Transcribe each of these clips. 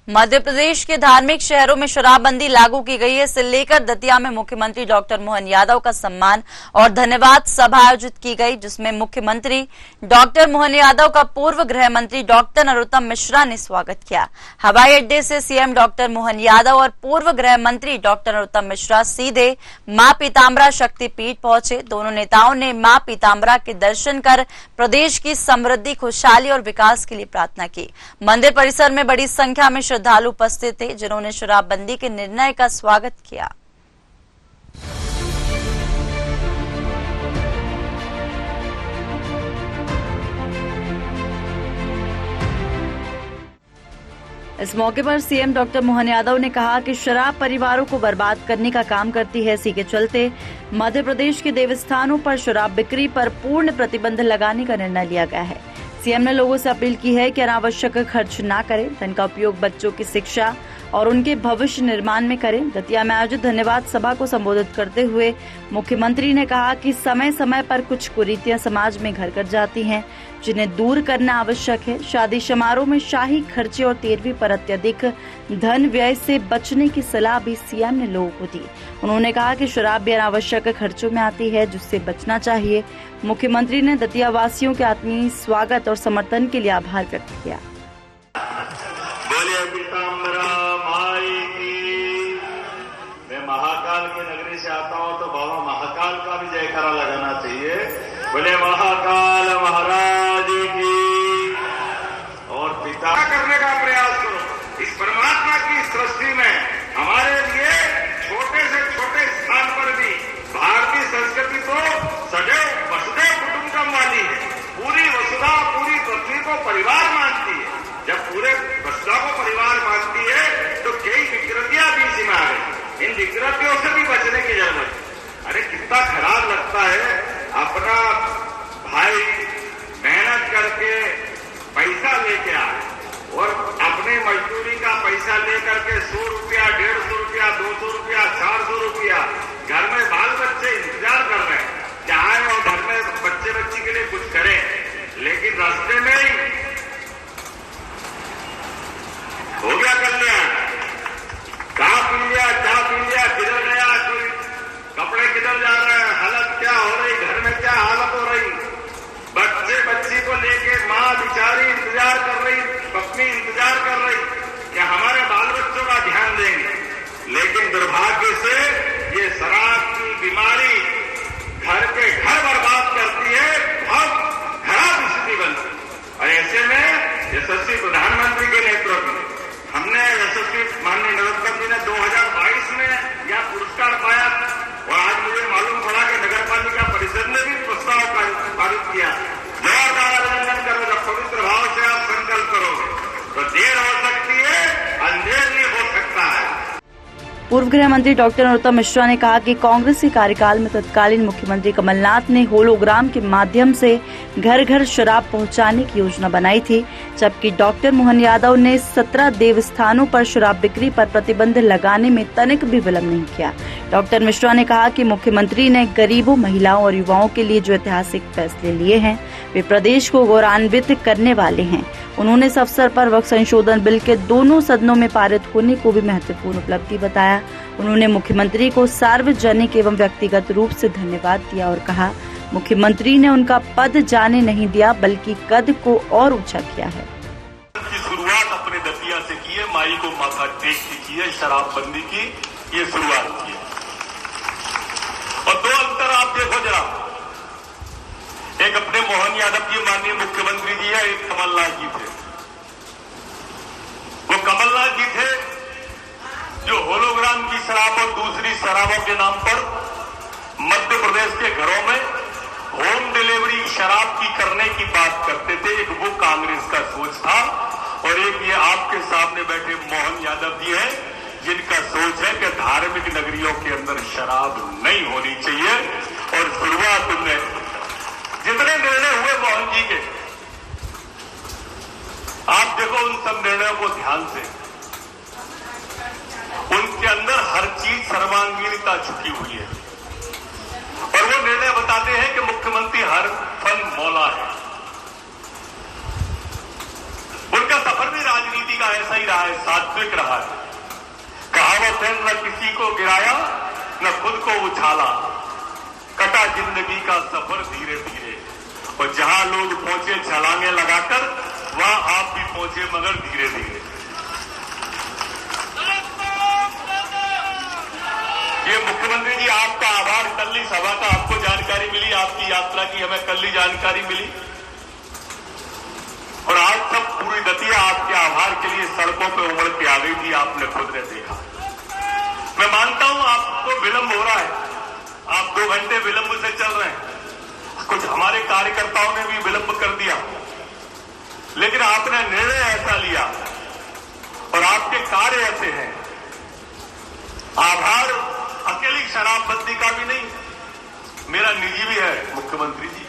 मध्य प्रदेश के धार्मिक शहरों में शराबबंदी लागू की गई है। इसे लेकर दतिया में मुख्यमंत्री डॉक्टर मोहन यादव का सम्मान और धन्यवाद सभा आयोजित की गई, जिसमें मुख्यमंत्री डॉक्टर मोहन यादव का पूर्व गृह मंत्री डॉक्टर नरोत्तम मिश्रा ने स्वागत किया। हवाई अड्डे से सीएम डॉक्टर मोहन यादव और पूर्व गृह मंत्री डॉक्टर नरोत्तम मिश्रा सीधे मां पीताम्बरा शक्तिपीठ पहुंचे। दोनों नेताओं ने मां पीताम्बरा के दर्शन कर प्रदेश की समृद्धि, खुशहाली और विकास के लिए प्रार्थना की। मंदिर परिसर में बड़ी संख्या में श्रद्धालु उपस्थित थे, जिन्होंने शराबबंदी के निर्णय का स्वागत किया। इस मौके पर सीएम डॉक्टर मोहन यादव ने कहा कि शराब परिवारों को बर्बाद करने का काम करती है। इसी के चलते मध्य प्रदेश के देवस्थानों पर शराब बिक्री पर पूर्ण प्रतिबंध लगाने का निर्णय लिया गया है। सीएम ने लोगों से अपील की है कि अनावश्यक खर्च न करें, धन का उपयोग बच्चों की शिक्षा और उनके भविष्य निर्माण में करें। दतिया में आयोजित धन्यवाद सभा को संबोधित करते हुए मुख्यमंत्री ने कहा कि समय समय पर कुछ कुरीतियां समाज में घर कर जाती हैं, जिन्हें दूर करना आवश्यक है। शादी समारोह में शाही खर्चे और तेरहवीं पर अत्यधिक धन व्यय से बचने की सलाह भी सीएम ने लोगों को दी। उन्होंने कहा कि शराब भी अनावश्यक खर्चों में आती है, जिससे बचना चाहिए। मुख्यमंत्री ने दतिया वासियों के आत्मीय स्वागत और समर्थन के लिए आभार व्यक्त किया। बोलिए पीताम्बरा माई की। मैं महाकाल की नगरी से आता हूँ, तो बाबा महाकाल का भी जयकारा लगाना चाहिए। बोले महाकाल महाराज की। और पिता करने का प्रयास करो। इस परमात्मा की सृष्टि में हमारे लिए छोटे से छोटे स्थान पर भी भारतीय संस्कृति तो सदैव वसुधैव कुटुंबकम वाली है। पूरी वसुधा, पूरी पृथ्वी को परिवार मानती है। जब पूरे वसुधा को परिवार मानती है तो कई विकृतियां बीच में आ रही। इन विकृतियों से भी बचने की जरूरत है। अरे कितना खराब लगता है, अपना भाई मेहनत करके पैसा लेके आए और अपने मजदूरी का पैसा लेकर के 100 रुपया, 150 रुपया, 200 रुपया, 400 रुपया घर में बाल बच्चे इंतजार कर रहे हैं कि आए और घर में बच्ची के लिए कुछ करें, लेकिन रास्ते में ही हो गया कल्याण। कहा पी लिया, क्या पी लिया, किधर गया, कोई कपड़े किधर जा रहे हैं, हालत क्या हो रही, घर में क्या हालत हो रही। बच्ची को लेके माँ बिचारी इंतजार कर रही, पत्नी इंतजार कर रही कि हमारे बाल बच्चों का ध्यान देंगे। लेकिन दुर्भाग्य से ये शराब की बीमारी घर के घर बर्बाद करती है, बहुत खराब स्थिति बनती है। और ऐसे में यशस्वी प्रधानमंत्री के नेतृत्व में हमने यशस्वी माननीय नरोत्तम जी ने 2022 में यह पुरस्कार पाया और आज मुझे मालूम पड़ा कि नगर पालिका परिषद ने भी प्रस्ताव पारित किया। जोरदार अभिनंदन करो। जब पवित्र भाव से आप संकल्प करोगे तो देर हो सकती है, अंधेर नहीं हो सकता है। पूर्व गृह मंत्री डॉक्टर नरोत्तम मिश्रा ने कहा कि कांग्रेस के कार्यकाल में तत्कालीन मुख्यमंत्री कमलनाथ ने होलोग्राम के माध्यम से घर घर शराब पहुंचाने की योजना बनाई थी, जबकि डॉक्टर मोहन यादव ने 17 देवस्थानों पर शराब बिक्री पर प्रतिबंध लगाने में तनिक भी विलंब नहीं किया। डॉक्टर मिश्रा ने कहा कि मुख्यमंत्री ने गरीबों, महिलाओं और युवाओं के लिए जो ऐतिहासिक फैसले लिए हैं, वे प्रदेश को गौरवान्वित करने वाले हैं। उन्होंने इस अवसर पर वक्फ संशोधन बिल के दोनों सदनों में पारित होने को भी महत्वपूर्ण उपलब्धि बताया। उन्होंने मुख्यमंत्री को सार्वजनिक एवं व्यक्तिगत रूप से धन्यवाद दिया और कहा, मुख्यमंत्री ने उनका पद जाने नहीं दिया, बल्कि कद को और ऊंचा किया है। की शुरुआत अपने दतिया से की है, माई को माथा टेक की है, शराबबंदी की ये शुरुआत की है। और दो अंतर आप देखो जरा, एक अपने मोहन यादव जी माननीय मुख्यमंत्री जी है, एक कमलनाथ जी थे। वो कमलनाथ जी थे जो होलोग्राम की शराब और दूसरी शराबों के नाम पर मध्य प्रदेश के घरों में होम डिलीवरी शराब की करने की बात करते थे। एक वो कांग्रेस का सोच था और एक ये आपके सामने बैठे मोहन यादव जी हैं, जिनका सोच है कि धार्मिक नगरियों के अंदर शराब नहीं होनी चाहिए। और शुरुआत उनने जितने निर्णय हुए मोहन जी के, आप देखो उन सब निर्णयों को ध्यान से, उनके अंदर हर चीज सर्वांगीणता छुपी हुई है। और वो निर्णय बताते हैं कि मुख्यमंत्री हर फन मौला है। उनका सफर भी राजनीति का ऐसा ही रहा है, सात्विक रहा है। कहावत है, न किसी को गिराया न खुद को उछाला, कटा जिंदगी का सफर धीरे धीरे। और जहां लोग पहुंचे छलांगे लगाकर, वहां आप भी पहुंचे मगर धीरे धीरे। ये मुख्यमंत्री जी आपका आभार। कल ही सभा का आपको जानकारी मिली, आपकी यात्रा की हमें कल ही जानकारी मिली, और आज सब पूरी दतिया आपके आभार के लिए सड़कों पर उमड़ के आ गई थी, आपने खुद ने देखा। मैं मानता हूं आपको विलंब हो रहा है, आप 2 घंटे विलंब से चल रहे हैं, कुछ हमारे कार्यकर्ताओं ने भी विलंब कर दिया, लेकिन आपने निर्णय ऐसा लिया और आपके कार्य ऐसे हैं। आभार अकेली शराबबंदी का भी नहीं, मेरा निजी भी है मुख्यमंत्री जी।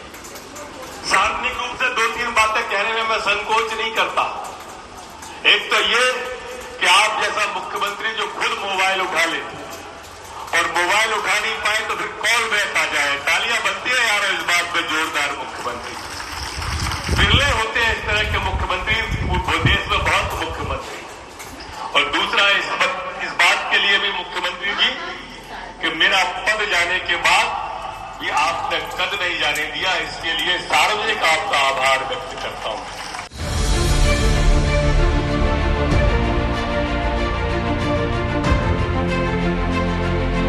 सार्वजनिक रूप से 2-3 बातें कहने में मैं संकोच नहीं करता। एक तो ये कि आप जैसा मुख्यमंत्री जो खुद मोबाइल उठा ले, और मोबाइल उठा नहीं पाए तो फिर कॉल बैक आ जाए। तालियां बनती है यार इस बात पे जोरदार। मुख्यमंत्री बिरले होते हैं इस तरह के मुख्यमंत्री, देश में बहुत मुख्यमंत्री। और दूसरा इस बात के लिए भी मुख्यमंत्री जी कि मेरा पद जाने के बाद ये आपने कद नहीं जाने दिया, इसके लिए सार्वजनिक आपका